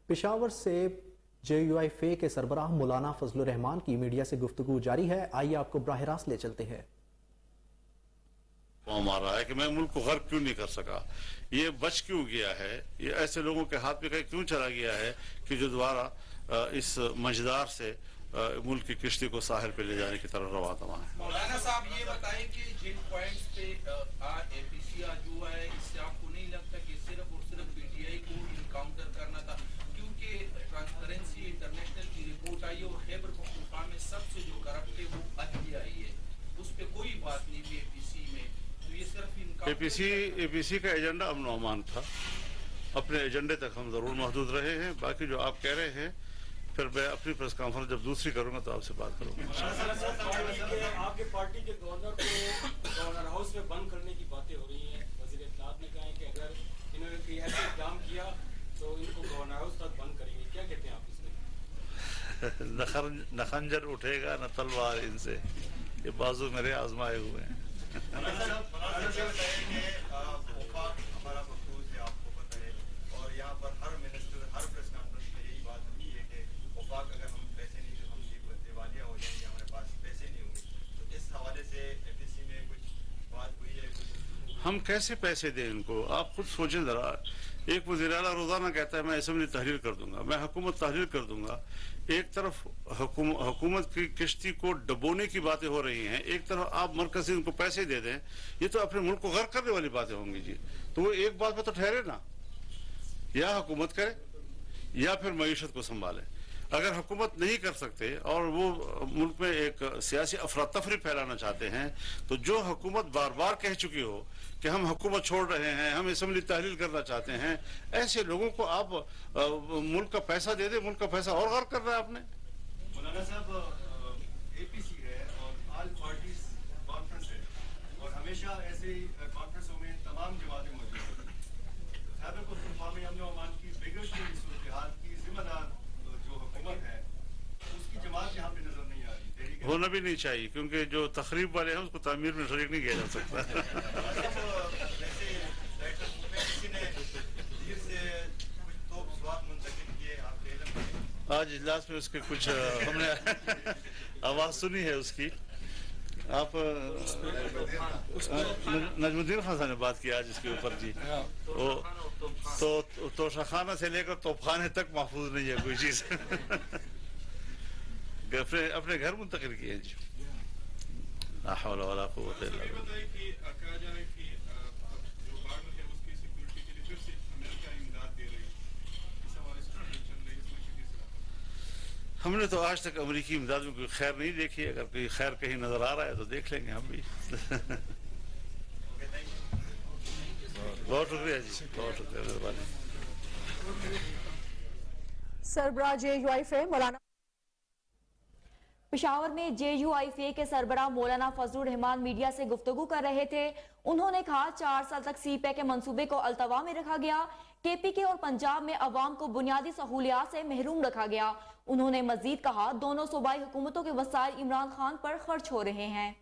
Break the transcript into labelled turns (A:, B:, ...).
A: پشاور سے JUI کے سربراہ مولانا فضل الرحمان کی میڈیا سے گفتگو جاری ہے، آئیے آپ کو براہ راست لے چلتے ہیں۔
B: ہمارا ہے کہ میں ملک کو غرق کیوں نہیں کر سکا، یہ بچ کیوں گیا ہے، یہ ایسے لوگوں کے ہاتھ میں کیوں چلا گیا ہے کہ جو دوبارہ اس منجدار سے ملک کی کشتی کو ساحل پہ لے جانے کی طرف رواں ہے۔
C: مولانا صاحب یہ بتائیں کہ جن پوائنٹس پہ APC آج ہوا ہے، اس سے آپ کو نہیں لگتا کہ صرف اور صرف PTI کو انکاؤنٹر کرنا تھا؟ کیونکہ ٹرانسپیرنسی انٹرنیشنل کی رپورٹ آئی ہے اور خیبر پختونخوا میں سب سے جو کرپٹ ہے وہ عدلیہ آئی ہے، اس پہ کوئی بات نہیں تھی APC میں، تو یہ صرف
B: APC کا ایجنڈا امن و امان تھا، اپنے ایجنڈے تک ہم ضرور محدود رہے ہیں، باقی جو آپ کہہ رہے ہیں پھر میں اپنی پریس کانفرنس جب دوسری کروں گا تو آپ سے بات کروں گا۔
D: آپ کے پارٹی کے گورنر کو گورنر ہاؤس میں بند کرنے کی باتیں ہو رہی ہیں، وزیر اطلاعات نے کہا ہے کہ اگر انہوں نے کوئی ایسا اقدام کیا تو ان کو گورنر ہاؤس تک بند کریں گے، کیا کہتے ہیں آپ اس میں؟
B: نہ خنجر اٹھے گا نہ تلوار ان سے، یہ بازو میرے آزمائے ہوئے ہیں۔
E: ہمارا مقصود ہے، آپ کو پتہ ہے، اور یہاں پر ہر منسٹر ہر پریس کانفرنس میں یہی بات ہوئی ہے کہ وفاق اگر ہم پیسے نہیں ہم دیوالیہ ہو جائیں گے، ہمارے پاس پیسے نہیں ہوں گے، تو اس حوالے سے APC میں کچھ بات ہوئی ہے؟
B: ہم کیسے پیسے دیں ان کو؟ آپ خود سوچیں ذرا، ایک وزیر اعلیٰ روزانہ کہتا ہے میں اسمبلی تحریر کر دوں گا، میں حکومت تحریر کر دوں گا، ایک طرف حکومت کی کشتی کو ڈبونے کی باتیں ہو رہی ہیں، ایک طرف آپ مرکز سے ان کو پیسے دے دیں، یہ تو اپنے ملک کو غرق کرنے والی باتیں ہوں گی جی۔ تو وہ ایک بات پہ تو ٹھہرے نا، یا حکومت کرے یا پھر معیشت کو سنبھالے۔ اگر حکومت نہیں کر سکتے اور وہ ملک میں ایک سیاسی افراتفری پھیلانا چاہتے ہیں، تو جو حکومت بار بار کہہ چکی ہو کہ ہم حکومت چھوڑ رہے ہیں، ہم اسمبلی تحلیل کرنا چاہتے ہیں، ایسے لوگوں کو آپ ملک کا پیسہ دے دیں، ملک کا پیسہ اور غرق کر رہا ہے آپ نے۔
E: مولانا صاحب APC ہے اور آل پارٹیز کانفرنس ہے، اور ہمیشہ ایسے کانفرنسوں میں تمام جماعتیں موجود ہیں۔ خیبر پختونخوا میں امن و امان کی بگڑتی ہوئی صورتحال کی ذمہ دار جو حکومت ہے اس کی جماعت یہاں پہ نظر نہیں آ رہی۔
B: ہونا بھی نہیں چاہیے، کیونکہ جو تخریب والے ہیں اس کو تعمیر میں شریک نہیں کیا جا سکتا۔ آج اجلاس میں اس کے کچھ ہم نے آواز سنی ہے اس کی، آپ نجم الدین خان صاحب نے بات کی آج اس کے اوپر جی، تو توشہ خانہ سے لے کر توپ خانے تک محفوظ نہیں ہے کوئی چیز، اپنے گھر منتقل کیے ہیں جی۔ لا حول ولا قوت الا باللہ۔ ہم نے تو آج تک امریکی امداد میں کوئی خیر نہیں دیکھی، اگر کوئی خیر کہیں نظر آ رہا ہے تو دیکھ لیں گے ہم بھی۔ بہت شکریہ جی، بہت شکریہ، مہربانی۔
F: سربراہ JUI مولانا پشاور میں JUI کے سربراہ مولانا فضل الرحمان میڈیا سے گفتگو کر رہے تھے۔ انہوں نے کہا 4 سال تک CPEC کے منصوبے کو التوا میں رکھا گیا، KPK اور پنجاب میں عوام کو بنیادی سہولیات سے محروم رکھا گیا۔ انہوں نے مزید کہا دونوں صوبائی حکومتوں کے وسائل عمران خان پر خرچ ہو رہے ہیں۔